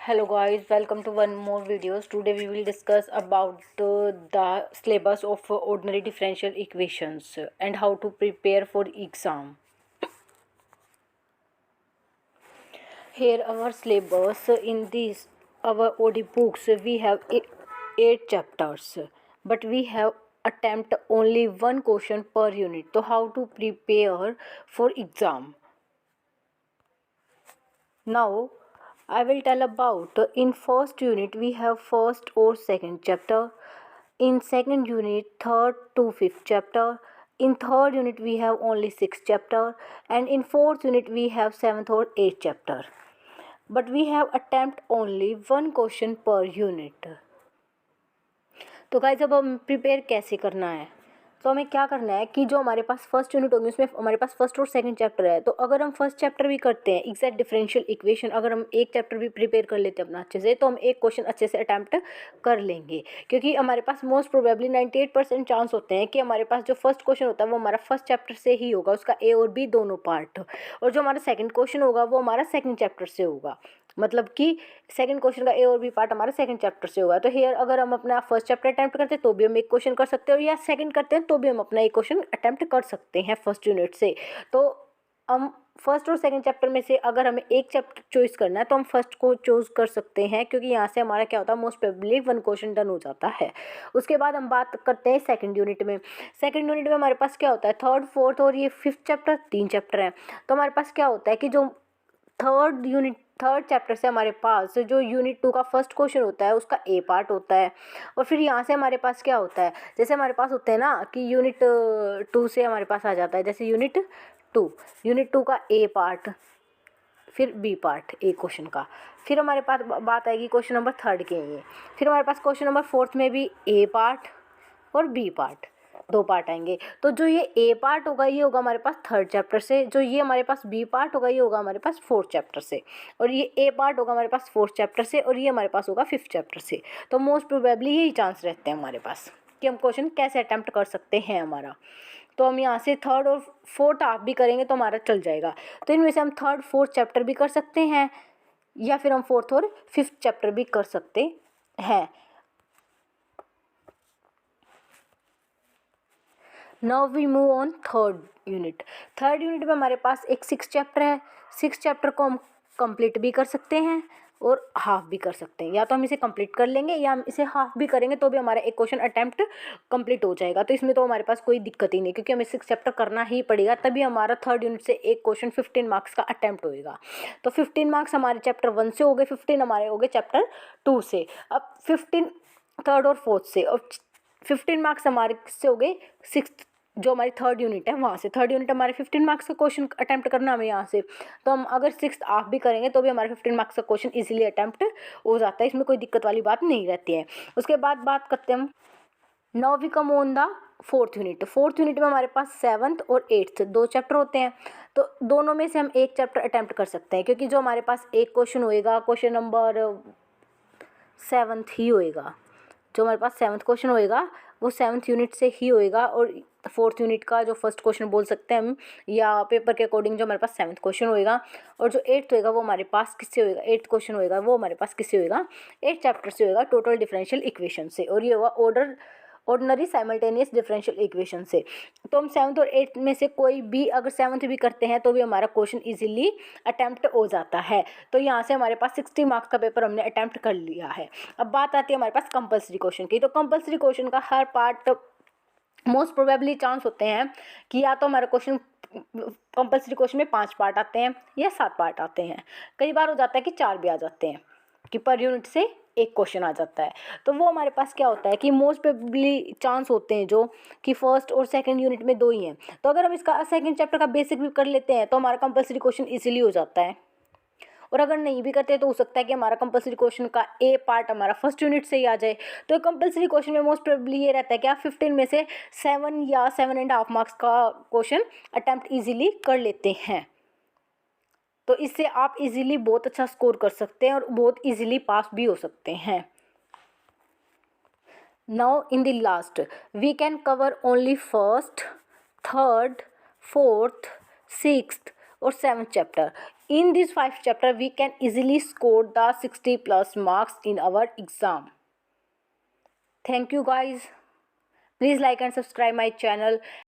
Hello guys, welcome to one more videos. Today we will discuss about the syllabus of ordinary differential equations and how to prepare for exam. Here our syllabus in this our OD books we have 8 chapters, but we have attempt only one question per unit. So how to prepare for exam? Now I will tell about in first unit we have first or second chapter, in second unit third to fifth chapter, in third unit we have only sixth chapter, and in fourth unit we have seventh or eighth chapter. But we have attempt only one question per unit. तो guys अब हम prepare कैसे करना है, तो हमें क्या करना है कि जो हमारे पास फर्स्ट यूनिट होगी उसमें हमारे पास फर्स्ट और सेकंड चैप्टर है। तो अगर हम फर्स्ट चैप्टर भी करते हैं एग्जैक्ट डिफरेंशियल इक्वेशन, अगर हम एक चैप्टर भी प्रिपेयर कर लेते हैं अपना अच्छे से, तो हम एक क्वेश्चन अच्छे से अटैम्प्ट कर लेंगे, क्योंकि हमारे पास मोस्ट प्रोबेबली 98% चांस होते हैं कि हमारे पास जो फर्स्ट क्वेश्चन होता है वो हमारा फर्स्ट चैप्टर से ही होगा, उसका ए और बी दोनों पार्ट, और जो हमारा सेकंड क्वेश्चन होगा वो हमारा सेकंड चैप्टर से होगा, मतलब कि सेकंड क्वेश्चन का ए और बी पार्ट हमारा सेकंड चैप्टर से होगा। तो हियर अगर हम अपना फर्स्ट चैप्टर अटैम्प्ट करते हैं तो भी हम एक क्वेश्चन कर सकते हैं, और या सेकंड करते हैं तो भी हम अपना एक क्वेश्चन अटैम्प्ट कर सकते हैं फर्स्ट यूनिट से। तो हम फर्स्ट और सेकंड चैप्टर में से अगर हमें एक चैप्टर चॉइस करना है तो हम फर्स्ट को चूज़ कर सकते हैं, क्योंकि यहाँ से हमारा क्या होता है most probably one question done हो जाता है। उसके बाद हम बात करते हैं सेकंड यूनिट में। सेकंड यूनिट में हमारे पास क्या होता है, थर्ड फोर्थ और ये फिफ्थ चैप्टर 3 चैप्टर है। तो हमारे पास क्या होता है कि जो थर्ड चैप्टर से हमारे पास जो यूनिट 2 का फर्स्ट क्वेश्चन होता है उसका ए पार्ट होता है, और फिर यहाँ से हमारे पास क्या होता है, जैसे हमारे पास होते हैं ना कि यूनिट 2 से हमारे पास आ जाता है, जैसे यूनिट टू का ए पार्ट, फिर बी पार्ट ए क्वेश्चन का, फिर हमारे पास बात आएगी क्वेश्चन नंबर थर्ड के लिए, फिर हमारे पास क्वेश्चन नंबर फोर्थ में भी ए पार्ट और बी पार्ट, 2 पार्ट आएंगे। तो जो ये ए पार्ट होगा ये होगा हमारे पास थर्ड चैप्टर से, जो ये हमारे पास बी पार्ट होगा ये होगा हमारे पास फोर्थ चैप्टर से, और ये ए पार्ट होगा हमारे पास फोर्थ चैप्टर से, और ये हमारे पास होगा फिफ्थ चैप्टर से। तो मोस्ट प्रोबेबली यही चांस रहते हैं हमारे पास कि हम क्वेश्चन कैसे अटैम्प्ट कर सकते हैं हमारा। तो हम यहाँ से थर्ड और फोर्थ हाफ भी करेंगे तो हमारा चल जाएगा। तो इनमें से हम थर्ड फोर्थ चैप्टर भी कर सकते हैं, या फिर हम फोर्थ और फिफ्थ चैप्टर भी कर सकते हैं। Now we move on third unit. Third unit में हमारे पास एक सिक्स चैप्टर है। सिक्स चैप्टर को हम कंप्लीट भी कर सकते हैं और हाफ भी कर सकते हैं, या तो हम इसे कंप्लीट कर लेंगे या हम इसे हाफ भी करेंगे तो भी हमारा एक क्वेश्चन अटैम्प्ट कंप्लीट हो जाएगा। तो इसमें तो हमारे पास कोई दिक्कत ही नहीं, क्योंकि हमें सिक्स चैप्टर करना ही पड़ेगा, तभी हमारा थर्ड यूनिट से एक क्वेश्चन 15 मार्क्स का अटैम्प्ट होएगा। तो 15 मार्क्स हमारे चैप्टर 1 से हो गए, 15 हमारे हो गए चैप्टर 2 से। अब 15 थर्ड और फोर्थ से, और 15 मार्क्स हमारे से हो गए सिक्स, जो हमारी थर्ड यूनिट है वहाँ से। थर्ड यूनिट हमारे 15 मार्क्स का क्वेश्चन अटैम्प्ट करना हमें यहाँ से, तो हम अगर सिक्स हाफ भी करेंगे तो भी हमारे 15 मार्क्स का क्वेश्चन इजीली अटैम्प्ट हो जाता है, इसमें कोई दिक्कत वाली बात नहीं रहती है। उसके बाद बात करते हैं हम, now we come on the fourth unit. Fourth unit में हमारे पास सेवन्थ और एट्थ 2 चैप्टर होते हैं, तो दोनों में से हम एक चैप्टर अटैम्प्ट कर सकते हैं, क्योंकि जो हमारे पास एक क्वेश्चन होएगा क्वेश्चन नंबर 7th ही होएगा, जो हमारे पास 7th क्वेश्चन होएगा वो 7th यूनिट से ही होएगा, और फोर्थ यूनिट का जो फर्स्ट क्वेश्चन बोल सकते हैं हम, या पेपर के अकॉर्डिंग जो हमारे पास 7th क्वेश्चन होएगा, और जो 8th होएगा वो हमारे पास किससे होएगा, 8th क्वेश्चन होएगा वो हमारे पास किससे होएगा, 8th चैप्टर से होएगा, टोटल डिफरेंशियल इक्वेशन से, और ये होगा ऑर्डिनरी साइमल्टेनियस डिफरेंशियल इक्वेशन से। तो हम 7th और 8th में से कोई भी अगर 7th भी करते हैं तो भी हमारा क्वेश्चन इजीली अटैम्प्ट हो जाता है। तो यहाँ से हमारे पास 60 मार्क्स का पेपर हमने अटैम्प्ट कर लिया है। अब बात आती है हमारे पास कंपलसरी क्वेश्चन की। तो कंपलसरी क्वेश्चन का हर पार्ट मोस्ट प्रोबेबली चांस होते हैं कि या तो हमारा क्वेश्चन कंपलसरी क्वेश्चन में 5 पार्ट आते हैं या 7 पार्ट आते हैं, कई बार हो जाता है कि 4 भी आ जाते हैं, कि पर यूनिट से एक क्वेश्चन आ जाता है। तो वो हमारे पास क्या होता है कि मोस्ट प्रोबेबली चांस होते हैं जो कि फर्स्ट और सेकंड यूनिट में 2 ही हैं। तो अगर हम इसका सेकंड चैप्टर का बेसिक भी कर लेते हैं तो हमारा कंपलसरी क्वेश्चन इजीली हो जाता है, और अगर नहीं भी करते तो हो सकता है कि हमारा कंपलसरी क्वेश्चन का ए पार्ट हमारा फर्स्ट यूनिट से ही आ जाए। तो कंपलसरी क्वेश्चन में मोस्ट प्रोबेबली ये रहता है कि आप 15 में से 7 या 7.5 मार्क्स का क्वेश्चन अटैम्प्ट ईजिली कर लेते हैं। तो इससे आप इजीली बहुत अच्छा स्कोर कर सकते हैं और बहुत इजीली पास भी हो सकते हैं। Now in the last we can cover only first, third, fourth, sixth और 7th chapter. In these 5 chapter we can easily score the 60 plus marks in our exam. Thank you guys. Please like and subscribe my channel.